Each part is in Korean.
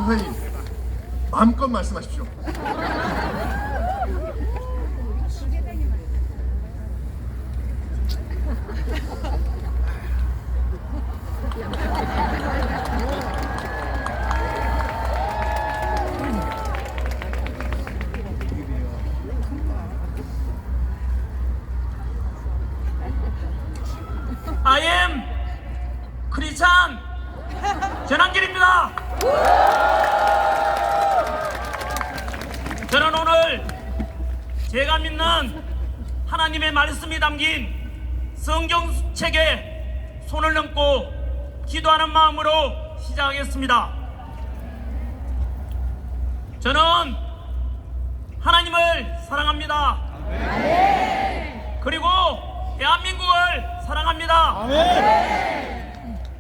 선생님, 마음껏 말씀하십시오. I am 크리스찬 전한길입니다. 저는 오늘 제가 믿는 하나님의 말씀이 담긴 성경책에 손을 얹고 기도하는 마음으로 시작하겠습니다. 저는 하나님을 사랑합니다. 그리고 대한민국을 사랑합니다.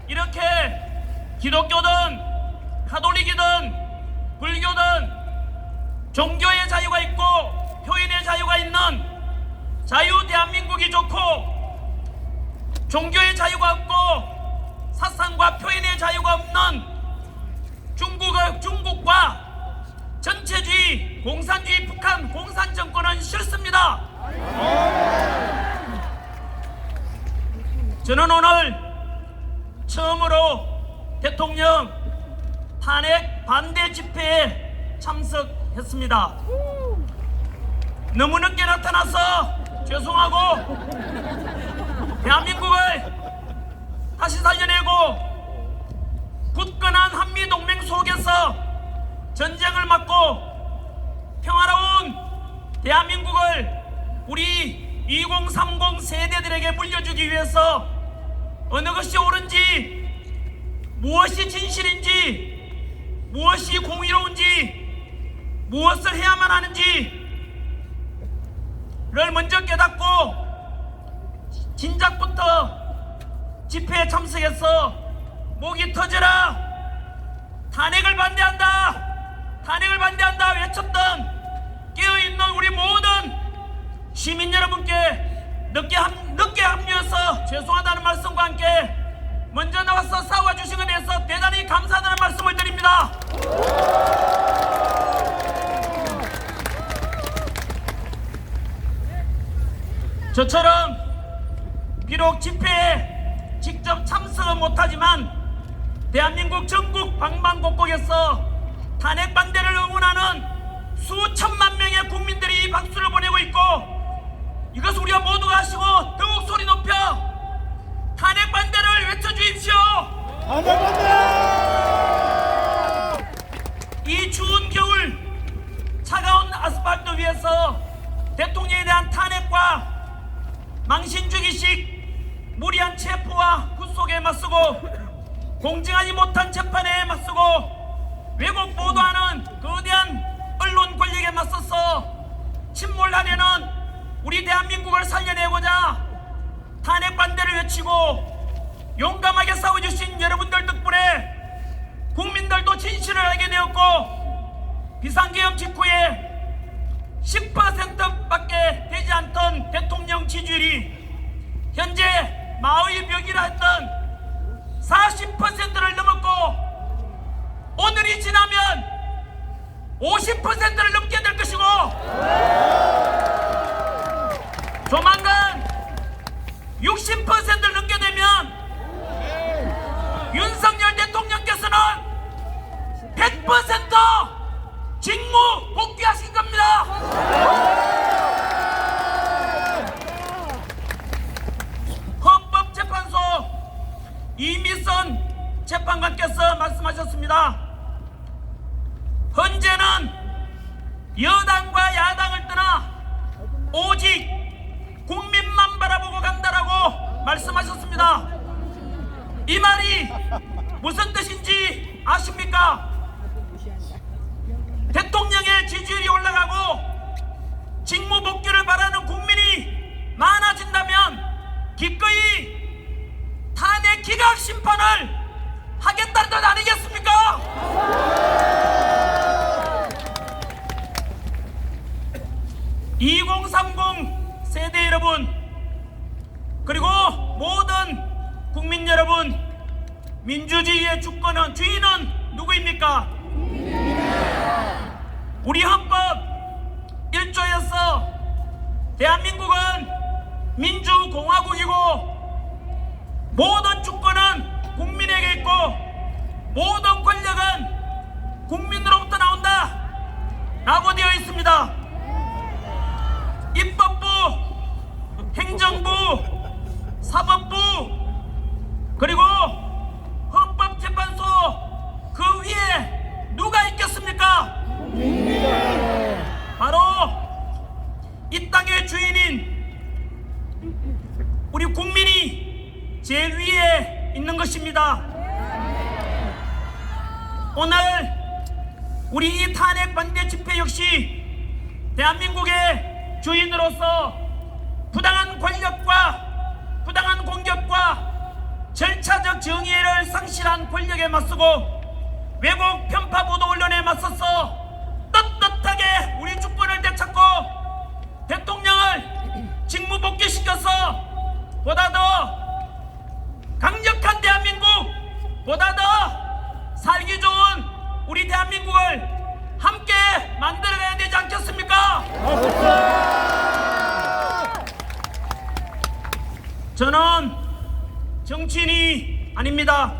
이렇게 기독교든 가톨릭이든 불교든 종교의 자유가 있고 표현의 자유가 있는 자유 대한민국이 좋고, 종교의 자유가 없고 사상과 표현의 자유가 없는 중국과 전체주의 공산주의 북한 공산 정권은 싫습니다. 저는 오늘 처음으로 대통령 탄핵 반대 집회에 참석했습니다. 너무 늦게 나타나서 죄송하고, 대한민국을 다시 살려내고 굳건한 한미동맹 속에서 전쟁을 막고 평화로운 대한민국을 우리 2030 세대들에게 물려주기 위해서 어느 것이 옳은지, 무엇이 진실인지, 무엇이 공의로운지, 무엇을 해야만 하는지를 먼저 깨닫고 진작부터 집회에 참석해서 목이 터져라, 탄핵을 반대한다, 탄핵을 반대한다 외쳤던 깨어있는 우리 모든 시민 여러분께 늦게 합류해서 죄송하다는 말씀과 함께 먼저 나와서 싸워주신 것에 대해서 대단히 감사하다는 말씀을 드립니다. 저처럼 비록 집회에 직접 참석은 못하지만 대한민국 전국 방방곡곡에서 탄핵 반대를 응원하는 수천만 명의 국민들이 박수를 보내고 있고, 이것을 우리가 모두가 아시고 더욱 소리 높여 탄핵 반대를 외쳐주십시오. 탄핵 반대! 이 추운 겨울 차가운 아스팔트 위에서 대통령에 대한 탄핵과 망신주기식 무리한 체포와 구속에 맞서고, 공정하지 못한 재판에 맞서고, 왜곡 보도하는 거대한 언론 권력에 맞서서 침몰하려는 우리 대한민국을 살려내고자 탄핵 반대를 외치고 용감하게 싸워주신 여러분들 덕분에 국민들도 진실을 알게 되었고, 비상계엄 직후에 10%밖에 되지 않던 대통령 지지율이 현재 마의 벽이라 했던 40%를 넘었고, 오늘이 지나면 50%를 넘게 될 것이고, 조만간 60%를 넘게 되면 윤석열 대통령께서는 100% 직무 복귀하신 겁니다. 헌법재판소 이미선 재판관께서 말씀하셨습니다. 현재는 여당과 야당을 떠나 오직 국민만 바라보고 간다라고 말씀하셨습니다. 이 말이 무슨 뜻인지 아십니까? 대통령의 지지율이 올라가고 직무 복귀를 바라는 국민이 많아진다면 기꺼이 탄핵 기각 심판을 하겠다는 것 아니겠습니까? 2030 세대 여러분, 그리고 모든 국민 여러분, 민주주의의 주인은 누구입니까? 우리 헌법 1조에서 대한민국은 민주공화국이고 모든 주권은 국민에게 있고 모든 권력은 국민으로부터 나온다 라고 되어 있습니다. 입법부, 행정부, 사법부, 그리고 헌법재판소, 그 위에 누가 있겠습니까? 바로 이 땅의 주인인 우리 국민이 제일 위에 있는 것입니다. 오늘 우리 이 탄핵 반대 집회 역시 대한민국의 주인으로서 부당한 권력과 부당한 공격과 절차적 정의를 상실한 권력에 맞서고 왜곡 편파 보도 언론에 맞서서 떳떳하게 우리 주권을 되찾고 대통령을 직무 복귀시켜서 보다 더 강력한 대한민국, 보다 더 살기 좋은 우리 대한민국을 함께 만들어가야 되지 않겠습니까? 저는 정치인이 아닙니다.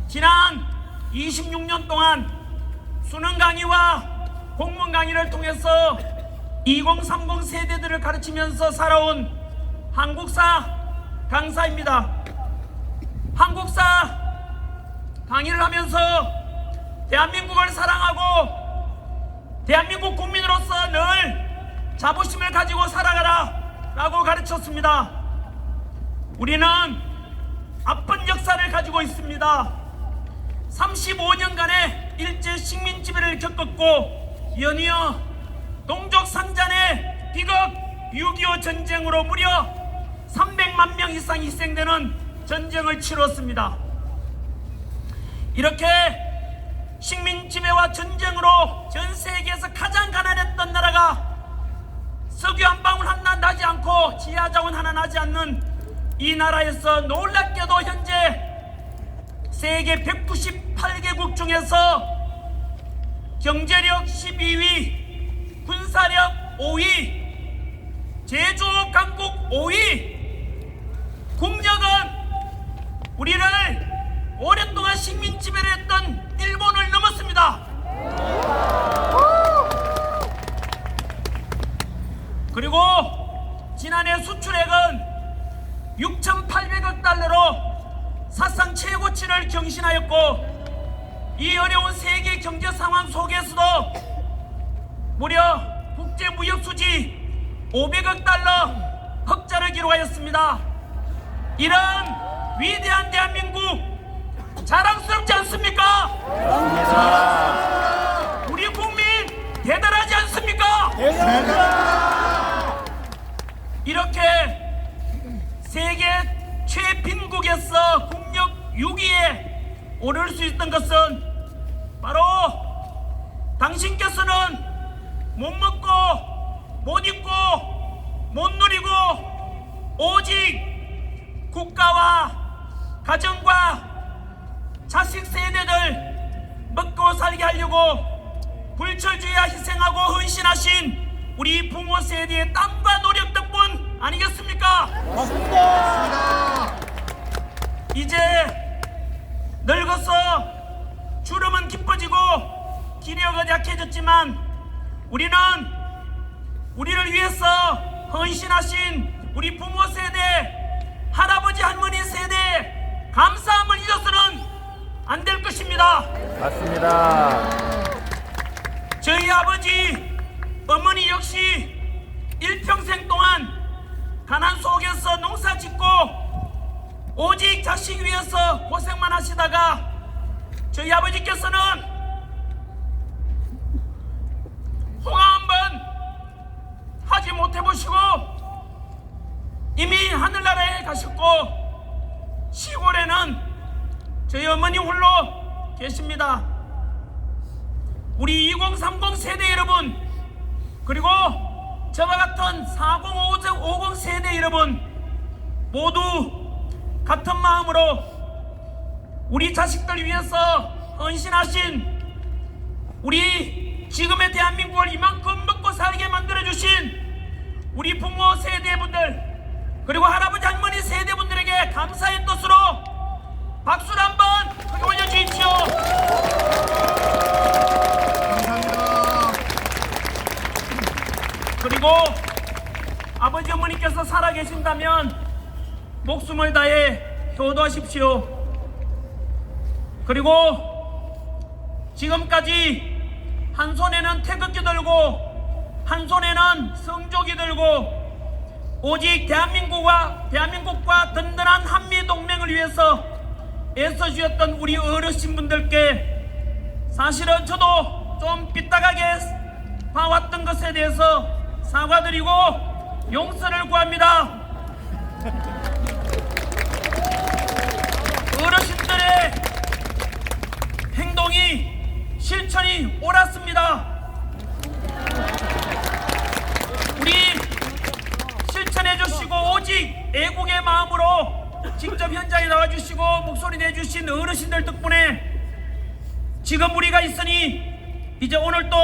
지난 26년 동안 수능 강의와 공문 강의를 통해서 2030 세대들을 가르치면서 살아온 한국사 강사입니다. 한국사 강의를 하면서 대한민국을 사랑하고 대한민국 국민으로서 늘 자부심을 가지고 살아가라 라고 가르쳤습니다. 우리는 아픈 역사를 가지고 있습니다. 35년간의 일제 식민 지배를 겪었고 연이어 동족 산잔의 비극 6.25 전쟁으로 무려 300만 명 이상 희생되는 전쟁을 치렀습니다. 이렇게 식민 지배와 전쟁으로 전 세계에서 가장 가난했던 나라가 석유 한 방울 하나 나지 않고 지하 자원 하나 나지 않는 이 나라에서 놀랍게도 현재 세계 198개국 중에서 경제력 12위, 군사력 5위, 제조업 강국 5위, 국력은 우리를 오랫동안 식민 지배를 했던 일본을 넘었습니다. 그리고 지난해 수출액은 6,800억 달러로 사상 최고치를 경신하였고 이 어려운 세계 경제 상황 속에서도 무려 국제 무역 수지 500억 달러 흑자를 기록하였습니다. 이런 위대한 대한민국 자랑스럽지 않습니까? 우리 국민 대단하지 않습니까? 이렇게 세계 최빈국에서 국력 6위에 오를 수 있던 것은 바로 당신께서는 못 먹고 못 입고 못 누리고 오직 국가와 가정과 자식 세대들 먹고 살게 하려고 불철주야 희생하고 헌신하신 우리 부모 세대의 땀과 노력 덕분 아니겠습니까? 맞습니다. 이제 늙어서 주름은 깊어지고 기력은 약해졌지만 우리는 우리를 위해서 헌신하신 우리 부모 세대, 할아버지 할머니 세대 감사함을 잊어서는 안 될 것입니다. 맞습니다. 저희 아버지, 어머니 역시 일평생 동안 가난 속에서 농사 짓고 오직 자식 위해서 고생만 하시다가 저희 아버지께서는 홍화 한 번 하지 못해보시고 이미 하늘나라에 가셨고 시골에는 저희 어머니 홀로 계십니다. 우리 2030 세대 여러분, 그리고 저와 같은 4050 세대 여러분 모두 같은 마음으로 우리 자식들 위해서 헌신하신 우리 지금의 대한민국을 이만큼 먹고 살게 만들어주신 우리 부모 세대분들 그리고 할아버지 할머니 세대분들에게 감사의 뜻으로 박수를 한번 크게 올려주십시오. 감사합니다. 그리고 아버지 어머니께서 살아계신다면 목숨을 다해 효도하십시오. 그리고 지금까지 한 손에는 태극기 들고 한 손에는 성조기 들고 오직 대한민국과 든든한 한미동맹을 위해서 애써주셨던 우리 어르신분들께 사실은 저도 좀 삐딱하게 봐왔던 것에 대해서 사과드리고 용서를 구합니다. 어르신들의 행동이 실천이 옳았습니다. 우리 실천해 주시고 오직 애국의 마음으로 직접 현장에 나와주시고 목소리 내주신 어르신들 덕분에 지금 우리가 있으니 이제 오늘 또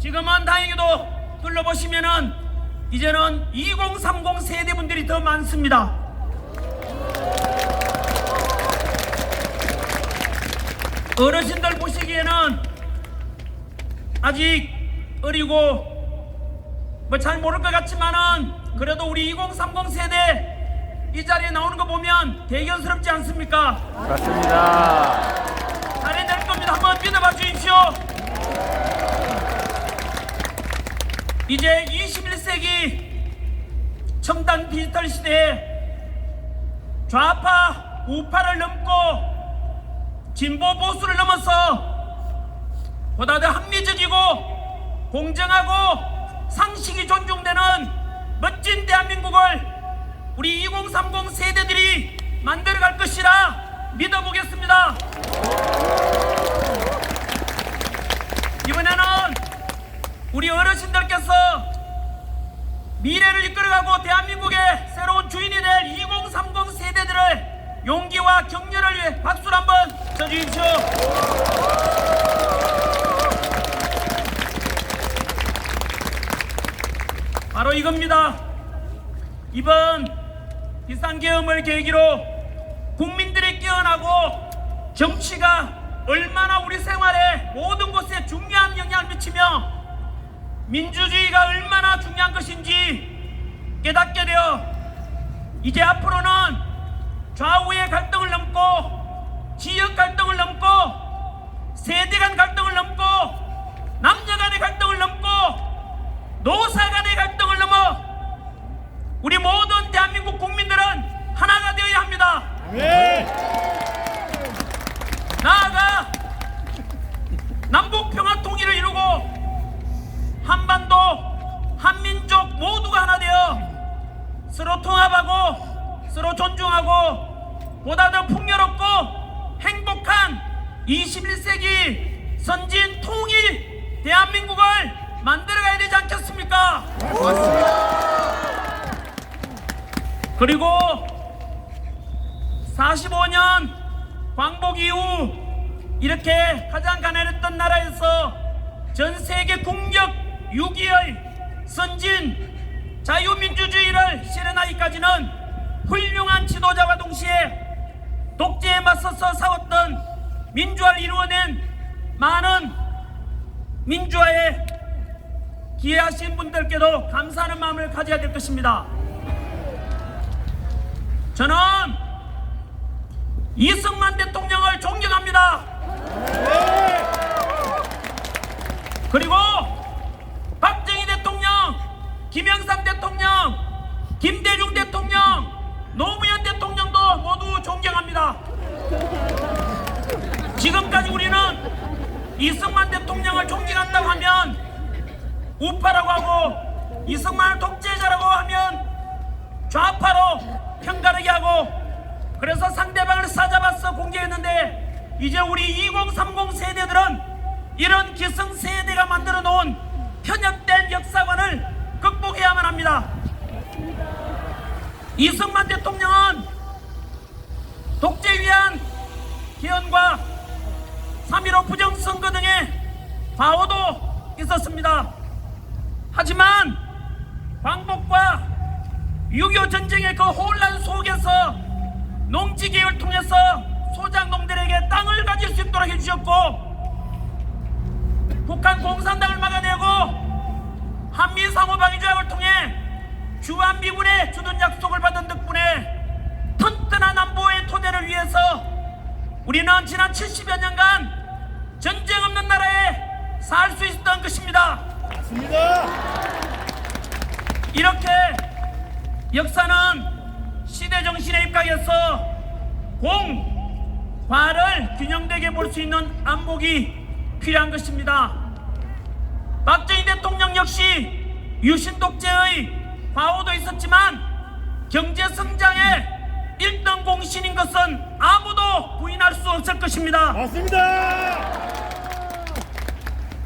지금은 다행히도 둘러보시면은 이제는 2030 세대분들이 더 많습니다. 어르신들 보시기에는 아직 어리고 뭐 잘 모를 것 같지만은 그래도 우리 2030 세대 이 자리에 나오는 거 보면 대견스럽지 않습니까? 맞습니다. 잘해낼 겁니다. 한번 믿어봐 주십시오. 이제 21세기 첨단 디지털 시대에 좌파 우파를 넘고 진보 보수를 넘어서 보다 더 합리적이고 공정하고 상식이 존중되는 멋진 대한민국을 우리 2030 세대들이 만들어갈 것이라 믿어보겠습니다. 이번에는 우리 어르신들께서 미래를 이끌어가고 대한민국의 새로운 주인이 될 2030 세대들의 용기와 격려를 위해 박수를 한번 쳐주십시오. 바로 이겁니다. 이번 비상계엄을 계기로 국민들이 깨어나고 정치가 얼마나 우리 생활에 모든 곳에 중요한 영향을 미치며 민주주의가 얼마나 중요한 것인지 깨닫게 되어 이제 앞으로는 좌우의 갈등을 넘고 지역 갈등을 넘고 세대 간 갈등을 넘고 남녀 간의 갈등을 넘고 노사 간의 갈등을 넘어 우리 모든 대한민국 국민들은 하나가 되어야 합니다. 나아가 남북 평화 통일을 이루고 한반도 한민족 모두가 하나 되어 서로 통합하고 서로 존중하고 보다 더 풍요롭고 행복한 21세기 선진 통일 대한민국을 만들어가야 되지 않겠습니까? 그리고 45년 광복 이후 이렇게 가장 가난했던 나라에서 전 세계 국력 6위의 선진 자유민주주의를 실현하기까지는 훌륭한 지도자와 동시에 독재에 맞서서 싸웠던 민주화를 이루어낸 많은 민주화에 기여하신 분들께도 감사하는 마음을 가져야 될 것입니다. 저는 이승만 대통령을 존경합니다. 그리고 박정희 대통령, 김영삼 대통령, 김대중 대통령, 노무현 대통령도 모두 존경합니다. 지금까지 우리는 이승만 대통령을 존경한다고 하면 우파라고 하고 이승만을 독재자라고 하면 좌파로 편가르게 하고 그래서 상대방을 싸잡아서 공개했는데 이제 우리 2030 세대들은 이런 기성세대가 만들어 놓은 편협된 역사관을 극복해야만 합니다. 이승만 대통령은 독재 위한 기원과 3.15 부정선거 등의 과오도 있었습니다. 하지만 광복과 6.25 전쟁의 그 혼란 속에서 농지개혁을 통해서 소작농들에게 땅을 가질 수 있도록 해주셨고, 북한 공산당을 막아내고 한미 상호방위조약을 통해 주한미군의 주둔 약속을 받은 덕분에 튼튼한 안보의 토대를 위해서 우리는 지난 70여 년간 전쟁 없는 나라에 살 수 있었던 것입니다. 맞습니다. 이렇게 역사는 시대 정신에 입각해서 공, 과를 균형되게 볼 수 있는 안목이 필요한 것입니다. 박정희 대통령 역시 유신 독재의 과오도 있었지만 경제 성장의 1등 공신인 것은 아무도 부인할 수 없을 것입니다. 맞습니다.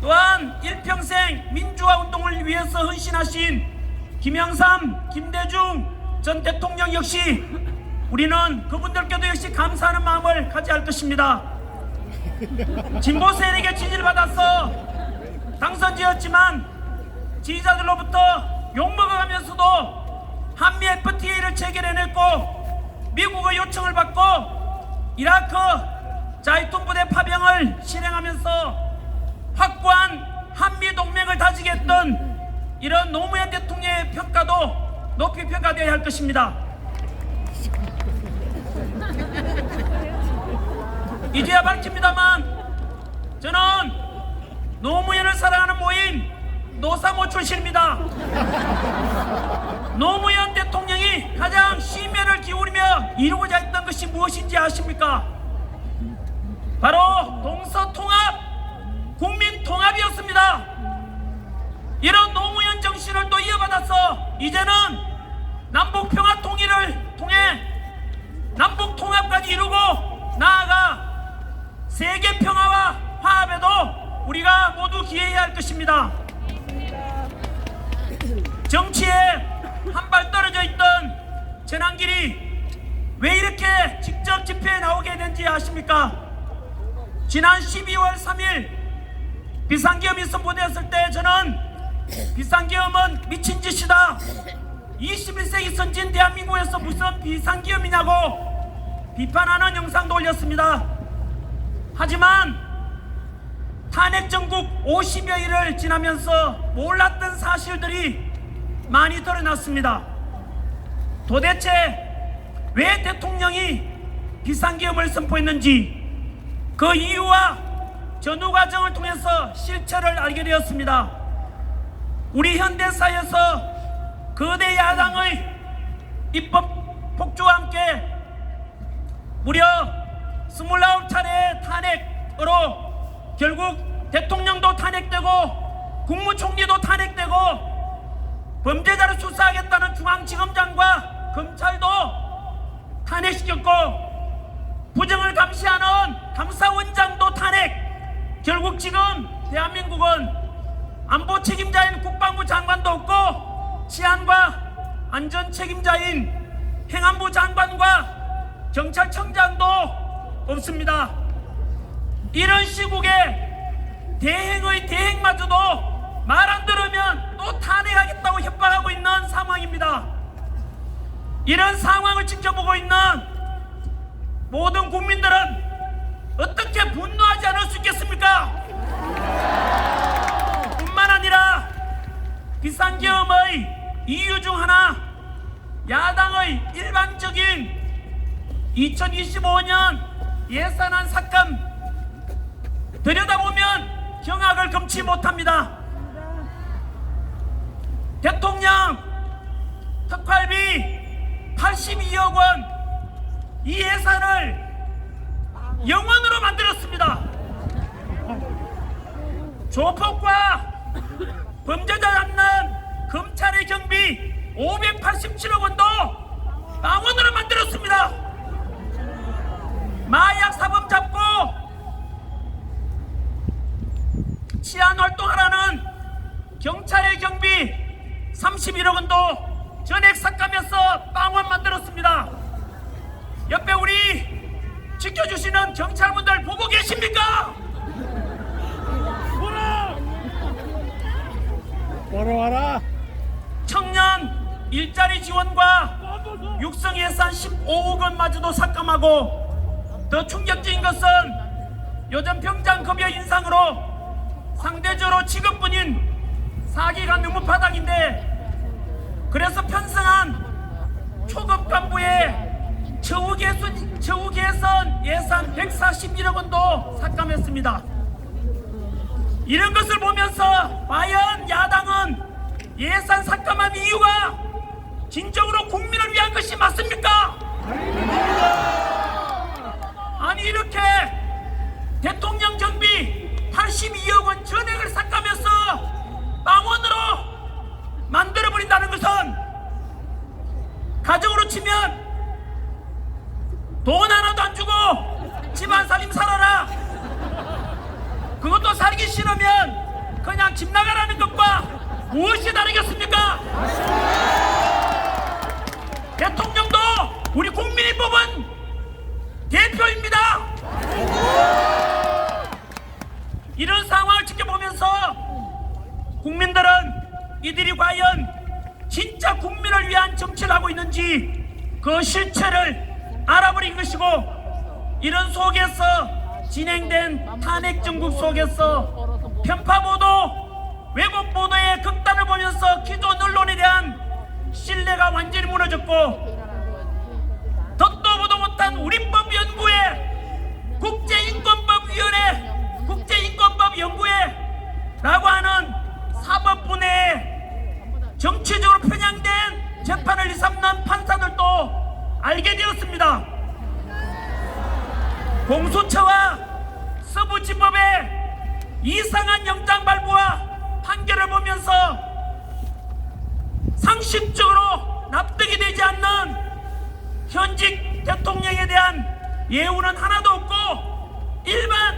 또한 일평생 민주화 운동을 위해서 헌신하신 김영삼, 김대중 전 대통령 역시 우리는 그분들께도 역시 감사하는 마음을 가져야 할 것입니다. 진보 세력의 지지를 받아서 당선되었지만 지지자들로부터 욕먹어가면서도 한미 FTA를 체결해냈고 미국의 요청을 받고 이라크 자이툰 부대 파병을 실행하면서 확고한 한미 동맹을 다지게 했던 이런 노무현 대통령의 평가도 높이 평가되어야 할 것입니다. 이제야 밝힙니다만 저는 노무현을 사랑하는 모임 노사모 출신입니다. 노무현 대통령이 가장 심혈을 기울이며 이루고자 했던 것이 무엇인지 아십니까? 바로 동서통합, 국민통합이었습니다. 이런 노무현 정신을 또 이어받아서 이제는 남북평화 통일을 통해 남북통합까지 이루고 나아가 세계평화와 화합에도 우리가 모두 기여해야 할 것입니다. 정치에 한 발 떨어져 있던 전한길이 왜 이렇게 직접 집회에 나오게 된지 아십니까? 지난 12월 3일 비상계엄이 선포되었을 때 저는 비상계엄은 미친 짓이다, 21세기 선진 대한민국에서 무슨 비상계엄이냐고 비판하는 영상도 올렸습니다. 하지만 탄핵 정국 50여일을 지나면서 몰랐던 사실들이 많이 드러났습니다. 도대체 왜 대통령이 비상계엄을 선포했는지 그 이유와 전후 과정을 통해서 실체를 알게 되었습니다. 우리 현대사에서 거대 야당의 입법 폭주와 함께 무려 29차례의 탄핵으로 결국 대통령도 탄핵되고 국무총리도 탄핵되고 범죄자를 수사하겠다는 중앙지검장과 검찰도 탄핵시켰고 부정을 감시하는 감사원장도 탄핵. 결국 지금 대한민국은 안보 책임자인 국방부 장관도 없고 치안과 안전 책임자인 행안부 장관과 경찰청장도 없습니다. 이런 시국에 대행의 대행마저도 말 안 들으면 또 탄핵하겠다고 협박하고 있는 상황입니다. 이런 상황을 지켜보고 있는 모든 국민들은 어떻게 분노하지 않을 수 있겠습니까? 뿐만 아니라 비상계엄의 이유 중 하나, 야당의 일반적인 2025년 예산안 삭감 들여다보면 경악을 금치 못합니다. 대통령 특활비 82억 원, 이 예산을 영원으로 만들었습니다. 조폭과 범죄자 잡는 검찰의 경비 587억 원도 망원으로 만들었습니다. 마약 사범 잡고 치안 활동하라는 경찰의 경비 31억 원도 전액 삭감해서 빵원 만들었습니다. 옆에 우리 지켜주시는 경찰분들 보고 계십니까? 경찰의 지원과 육성 예산 15억 원마저도 삭감하고, 더 충격적인 것은 요즘 병장 급여 인상으로 상대적으로 직업군인 사기가 너무 바닥인데, 그래서 편성한 초급 간부의 처우 개선 예산 141억 원도 삭감했습니다. 이런 것을 보면서 과연 야당은 예산 삭감한 이유가 진정으로 국민을 위한 것이 맞습니까? 아니, 이렇게 대통령 정비 82억 원 전액을 삭감해서 망원으로 만들어버린다는 것은, 가정으로 치면 돈 하나도 안 주고 집안 살림 살아라, 그것도 살기 싫으면 그냥 집 나가라는 것과 무엇이 다르겠습니까? 대통령도 우리 국민이 뽑은 대표입니다. 이런 상황을 지켜보면서 국민들은 이들이 과연 진짜 국민을 위한 정치를 하고 있는지 그 실체를 알아버린 것이고, 이런 속에서 진행된 탄핵 정국 속에서 편파 보도, 왜곡 보도의 극단을 보면서 기존 언론에 대한 신뢰가 완전히 무너졌고, 덕도 보도 못한 우리법 연구회, 국제인권법위원회, 국제인권법연구회라고 하는 사법부내에 정치적으로 편향된 재판을 일삼는 판사들도 알게 되었습니다. 공수처와 서부지법의 이상한 영장 발부와 판결을 보면서 상식적으로 납득이 되지 않는 현직 대통령에 대한 예우는 하나도 없고, 일반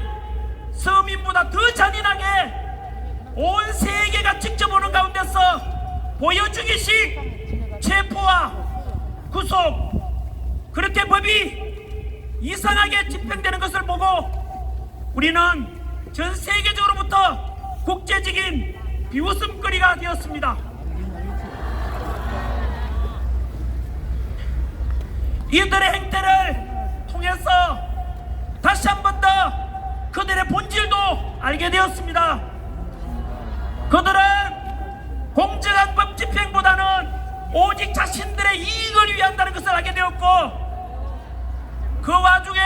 서민보다 더 잔인하게 온 세계가 지켜보는 가운데서 보여주기식 체포와 구속, 그렇게 법이 이상하게 집행되는 것을 보고 우리는 전 세계적으로부터 국제적인 비웃음거리가 되었습니다. 이들의 행태를 통해서 다시 한 번 더 그들의 본질도 알게 되었습니다. 그들은 공정한 법 집행보다는 오직 자신들의 이익을 위한다는 것을 알게 되었고, 그 와중에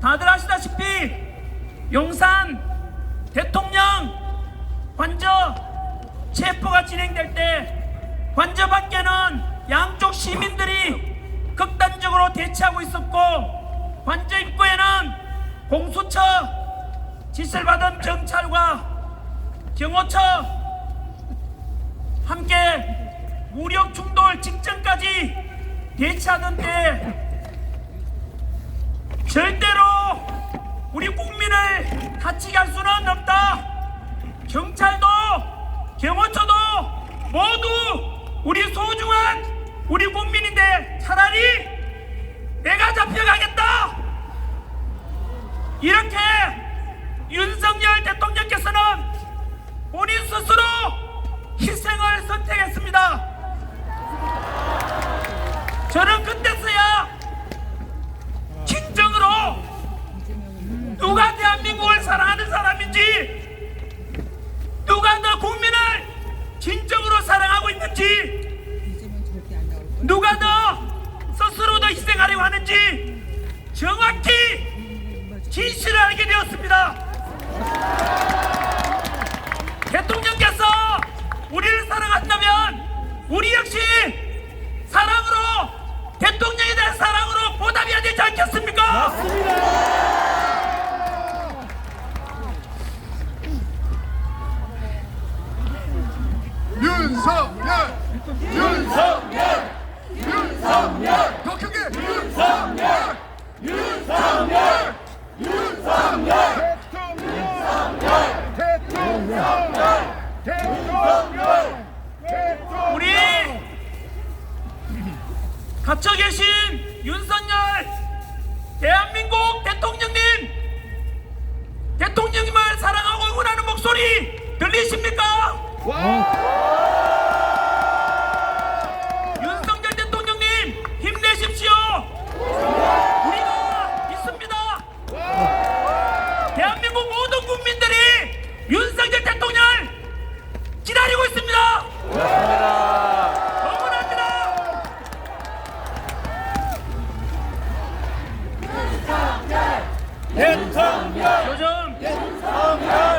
다들 아시다시피 용산 대통령 관저 체포가 진행될 때 관저 밖에는 양쪽 시민들이 극단적으로 대치하고 있었고, 관저 입구에는 공수처 지시를 받은 경찰과 경호처 함께 무력 충돌 직전까지 대치하던 때 절대로 우리 국민을 다치게 할 수는 없다. 경찰도 경호처도 모두 우리 소중한 우리 국민인데 차라리 내가 잡혀가겠다, 이렇게 윤석열 대통령께서는 본인 스스로 희생을 선택했습니다. 저는 그때서야 진정으로 누가 대한민국을 사랑하는 사람인지, 누가 더 국민을 진정으로 사랑하고 있는지, 누가 더 스스로 더 희생하려고 하는지 정확히 진실을 알게 되었습니다. 대통령께서 우리를 사랑한다면 우리 역시 사랑으로, 대통령에 대한 사랑으로 보답해야 되지 않겠습니까? 맞습니다. 윤석열! 윤석열! 윤석열! 더 크게! 윤석열! 윤석열! 윤석열! 우리 갇혀 계신 윤석열 대한민국 대통령님을 사랑하고 응원하는 목소리 들리십니까?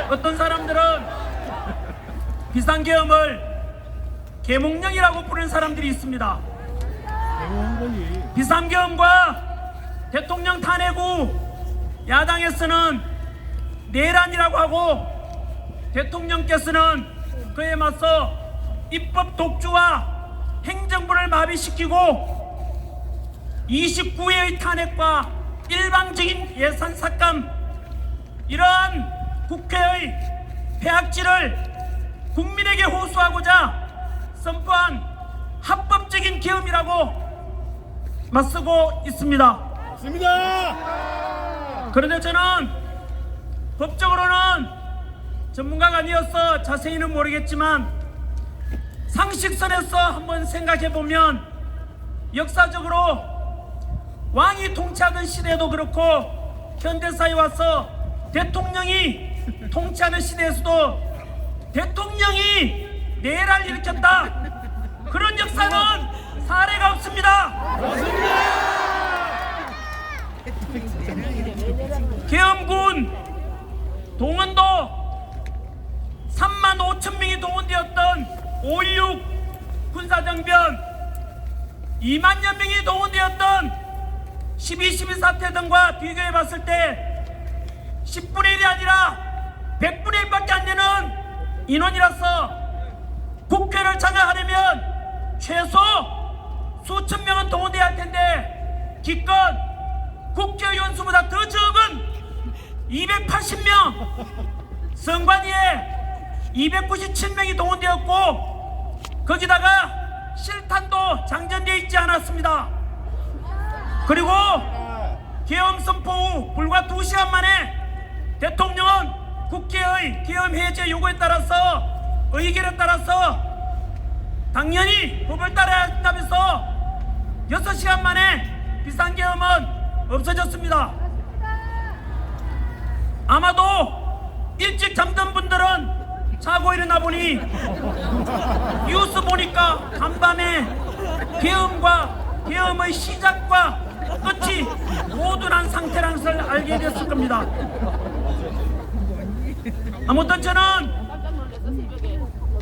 어떤 사람들은 비상계엄을 계몽령이라고 부르는 사람들이 있습니다. 비상계엄과 대통령 탄핵 후 야당에서는 내란이라고 하고 대통령께서는 그에 맞서 입법 독주와 행정부를 마비시키고 29회의 탄핵과 일방적인 예산 삭감, 이러한 국회의 폐악질을 국민에게 호소하고자 선포한 합법적인 계엄이라고 맞서고 있습니다. 맞습니다. 그런데 저는 법적으로는 전문가가 아니어서 자세히는 모르겠지만 상식선에서 한번 생각해보면 역사적으로 왕이 통치하던 시대도 그렇고 현대사에 와서 대통령이 통치하는 시대에서도 대통령이 내란을 일으켰다, 그런 역사는 사례가 없습니다. 계엄군 동원도 35,000명이 동원되었던 5.16 군사정변, 2만여 명이 동원되었던 12.12 사태 등과 비교해 봤을 때 10분의 1이 아니라 100분의 1밖에 안 되는 인원이라서 국회를 장악하려면 최소 수천 명은 동원돼야 할 텐데 기껏 국회의원 수보다 더 적은 280명, 선관위에 297명이 동원되었고 거기다가 실탄도 장전되어 있지 않았습니다. 그리고 계엄 선포 후 불과 2시간 만에 대통령은 국회의 계엄 해제 요구에 따라서 의결에 따라서 당연히 법을 따라야 한다면서 6시간 만에 비상계엄은 없어졌습니다. 아마도 일찍 잠든 분들은 자고 일어나 보니 뉴스 보니까 간밤에 계엄의 시작과 끝이 모두 난 상태라는 것을 알게 됐을 겁니다. 아무튼 저는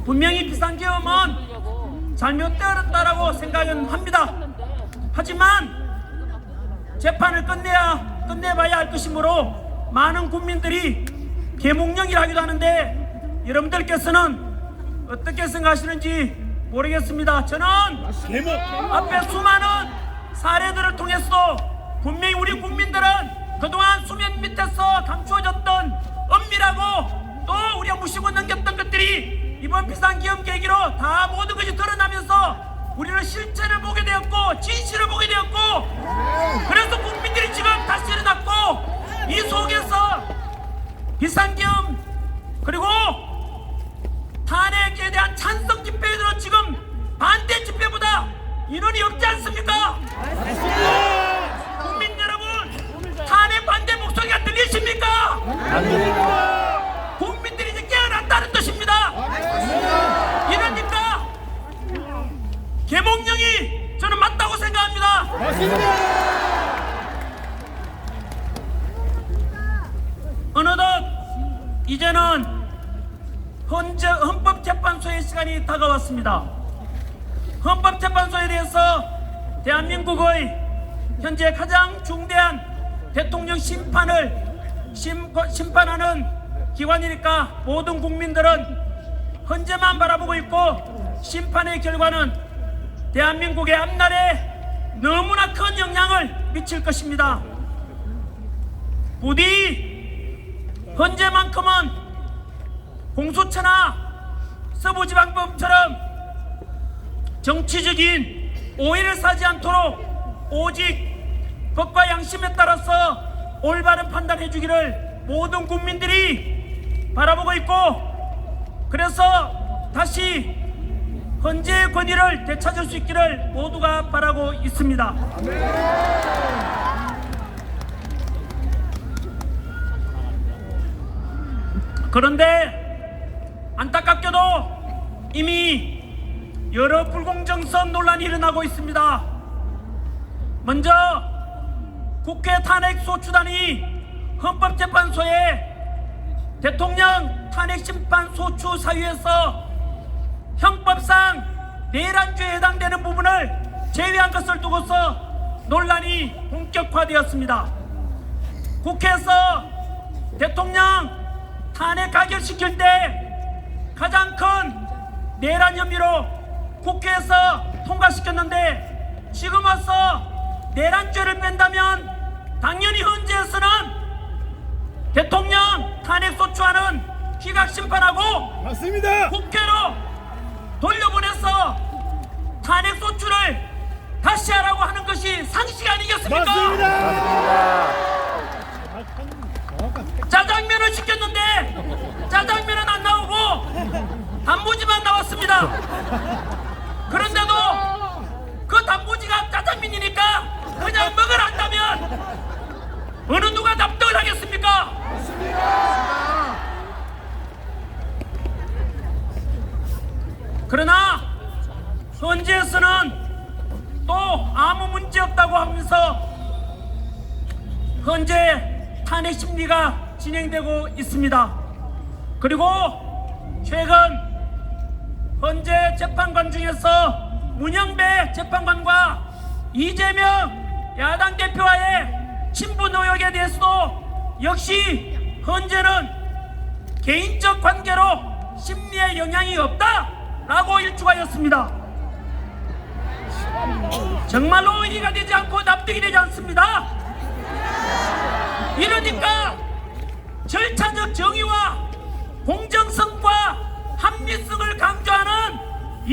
분명히 비상계엄은 잘못되었다라고 생각은 합니다. 하지만 재판을 끝내봐야 할 것이므로 많은 국민들이 계몽령이라 하기도 하는데 여러분들께서는 어떻게 생각하시는지 모르겠습니다. 저는 앞에 수많은 사례들을 통해서도 분명히 우리 국민들은 그동안 수면 밑에서 감추어졌던 엄밀하고 또 우리가 무시고 넘겼던 것들이 이번 비상계엄 계기로 다 모든 것이 드러나면서 우리는 실체를 보게 되었고 진실을 보게 되었고 그래서 국민들이 지금 다시 일어났고 이 속에서 비상계엄 그리고 탄핵에 대한 찬성 집회들은 지금 반대 집회보다 인원이 없지 않습니까? 국민 여러분, 탄핵 반대 목소리가 들리십니까? 국민들이 이제 깨어났다는 뜻입니다. 이러니까 계몽령이 저는 맞다고 생각합니다. 어느덧 이제는 헌법재판소의 시간이 다가왔습니다. 헌법재판소에 대해서 대한민국의 현재 가장 중대한 대통령 심판하는 기관이니까 모든 국민들은 헌재만 바라보고 있고 심판의 결과는 대한민국의 앞날에 너무나 큰 영향을 미칠 것입니다. 부디 헌재만큼은 공수처나 서부지방법처럼 정치적인 오해를 사지 않도록 오직 법과 양심에 따라서 올바른 판단해 주기를 모든 국민들이 바라보고 있고 그래서 다시 헌재의 권위를 되찾을 수 있기를 모두가 바라고 있습니다. 그런데 안타깝게도 이미 여러 불공정성 논란이 일어나고 있습니다. 먼저 국회 탄핵소추단이 헌법재판소에 대통령 탄핵 심판 소추 사유에서 형법상 내란죄에 해당되는 부분을 제외한 것을 두고서 논란이 본격화되었습니다. 국회에서 대통령 탄핵 가결시킬 때 가장 큰 내란 혐의로 국회에서 통과시켰는데 지금 와서 내란죄를 뺀다면 당연히 헌재에서는 대통령 탄핵 소추안은 기각 심판하고 맞습니다. 국회로 돌려보내서 탄핵 소추를 다시 하라고 하는 것이 상식 아니겠습니까? 맞습니다. 짜장면을 시켰는데 짜장면은 안 나오고 단무지만 나왔습니다. 그런데도 그 단무지가 짜장면이니까 그냥 먹으란다면 어느 누가 납득을 하겠습니까? 그러나 헌재에서는 또 아무 문제 없다고 하면서 현재 탄핵 심리가 진행되고 있습니다. 그리고 최근 헌재 재판관 중에서 문영배 재판관과 이재명 야당 대표와의 친분 의혹에 대해서도 역시 헌재는 개인적 관계로 심리에 영향이 없다라고 일축하였습니다. 정말로 이해가 되지 않고 납득이 되지 않습니다. 이러니까 절차적 정의와 공정성과 합리성을 강조하는